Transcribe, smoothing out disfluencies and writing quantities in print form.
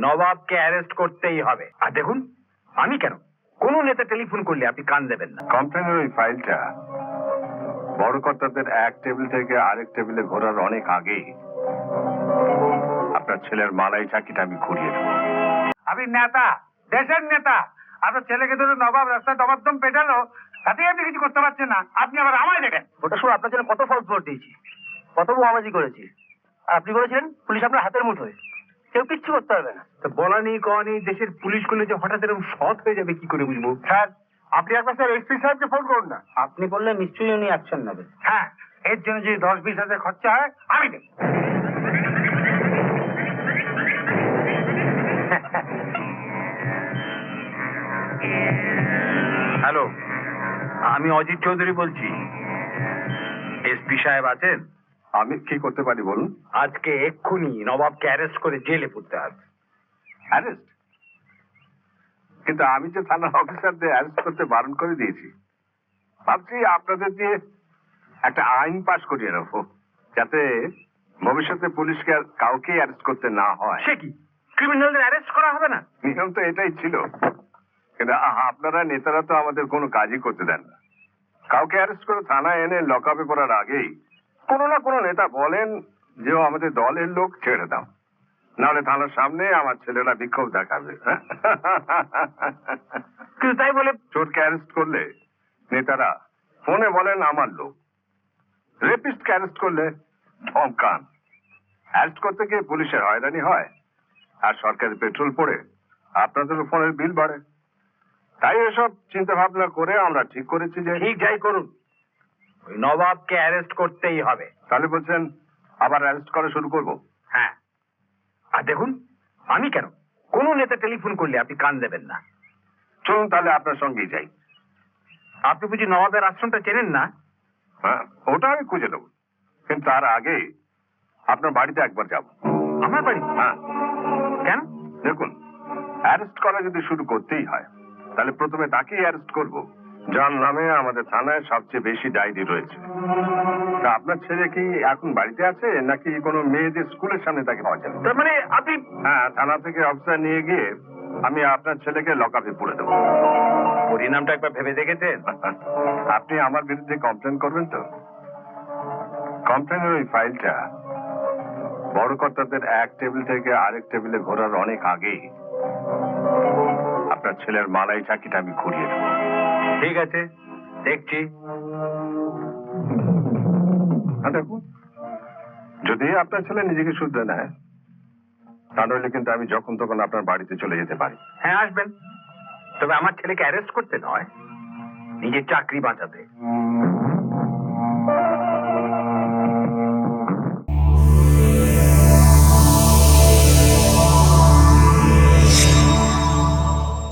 নবাবকে arrest করতেই হবে। আর দেখুন, আমি কেন, কোন নেতা টেলিফোন করলে আপনি কান দেবেন না। কমপ্লেনের ওই ফাইলটা বড় কর্তাদের এক টেবিল থেকে আরেক টেবিলে ঘোরার অনেক আগেই আপনার ছেলের মালাই চাকিটা আমি ঘুরিয়ে দেবো। আপনি নেতা, দেশের নেতা, আপনার ছেলেকে ধরে নবাব রাস্তায় দমাদম পেটালো, তাতেই আপনি কিছু করতে পারছেন না। আপনি আবার আমায় দেখেন। ওটা শুনে আপনার জন্য কত ফলস ভোট দিয়েছি, কত বোমাবাজি করেছি। আর আপনি বলেছিলেন পুলিশ আপনার হাতের মুঠোয়, কেউ কিচ্ছু করতে পারবে না। তো বলা নেই কওয়া নেই, দেশের পুলিশগুলো যে হঠাৎ এরকম সৎ হয়ে যাবে কি করে বুঝবো? স্যার, আপনি একবার স্যার এসপি সাহেবকে ফোন করুন না। আপনি বললে নিশ্চয়ই উনি অ্যাকশন নেবেন। হ্যাঁ, এর জন্য যদি 10-20 হাজার খরচা হয় আমি দেব। হ্যালো, আমি অজিত চৌধুরী বলছি। এসপি সাহেব আছেন? আমি কি করতে পারি বলুন? আজকে এক্ষুনি নবাবকে অ্যারেস্ট করে জেলে পুরতে হবে। অ্যারেস্ট? কিন্তু আমি যে থানার অফিসারদের অ্যারেস্ট করতে বারণ করে দিয়েছি। ভাবছি আপনাদের দিয়ে একটা আইন পাশ করিয়ে রাখবো, যাতে ভবিষ্যতে পুলিশকে আর কাউকে অ্যারেস্ট করতে না হয়। সে কি, ক্রিমিনালদের অ্যারেস্ট করা হবে না? নিয়ম তো এটাই ছিল, কিন্তু আপনারা নেতারা তো আমাদের কোনো কাজই করতে দেন না। কাউকে অ্যারেস্ট করে থানায় এনে লকআপে পড়ার আগেই কোনো না কোনো নেতা বলেন যে ও আমাদের দলের লোক, ছেড়ে দাও, নাহলে থানার সামনে আমার ছেলেরা বিক্ষোভ দেখাবে। কিন্তু তাই বলে চোরকে অ্যারেস্ট করলে নেতারা ফোনে বলেন আমার লোক, রেপিস্টকে অ্যারেস্ট করলে ধমকান। অ্যারেস্ট করতে গিয়ে পুলিশের হয়রানি হয়, আর সরকারি পেট্রোল পড়ে আপনাদের ফোনের বিল বাড়ে। তাই এসব চিন্তা ভাবনা করে আমরা ঠিক করেছি যে ঠিক যাই করুন, ওই নবাবকে অ্যারেস্ট করতেই হবে। তাহলে বলছেন আবার অ্যারেস্ট করা শুরু করব? হ্যাঁ, আর দেখুন, আমি কেন, কোন নেতা টেলিফোন করলে আপনি কান দেবেন না। চলুন তাহলে আপনার সঙ্গেই যাই। আপনি বুঝি নবাবের আশ্রমটা চেনেন না? হ্যাঁ, ওটা আমি খুঁজে দেবো, কিন্তু তার আগে আপনার বাড়িতে একবার যাব। আমার বাড়ি? হ্যাঁ। কেন? দেখুন, অ্যারেস্ট করা যদি শুরু করতেই হয়, তাহলে প্রথমে তাকেই অ্যারেস্ট করব যার নামে আমাদের থানায় সবচেয়ে বেশি ডায়েরি রয়েছে। তা আপনার ছেলে কি এখন বাড়িতে আছে, নাকি কোনো মেয়েদের স্কুলের সামনে তাকে পাওয়া যাবে? তার মানে আপনি... হ্যাঁ, থানা থেকে অফিসার নিয়ে গিয়ে আমি আপনার ছেলেকে লকআপে পুরে দেবো। পরিণামটা একবার ভেবে দেখেছেন? আপনি আমার বিরুদ্ধে কমপ্লেন করবেন তো? কমপ্লেনের ওই ফাইলটা বড় কর্তাদের এক টেবিল থেকে আরেক টেবিলে ঘোরার অনেক আগেই আপনার ছেলের মালাই চাকিটা আমি ঘুরিয়ে দেবো। ঠিক আছে, দেখছি। দেখুন, যদি আপনার ছেলে নিজেকে শুধরে নেয়, তা নইলে কিন্তু আমি যখন তখন আপনার বাড়িতে চলে যেতে পারি। হ্যাঁ, আসবেন, তবে আমার ছেলেকে অ্যারেস্ট করতে নয়, নিজের চাকরি বাঁচাতে।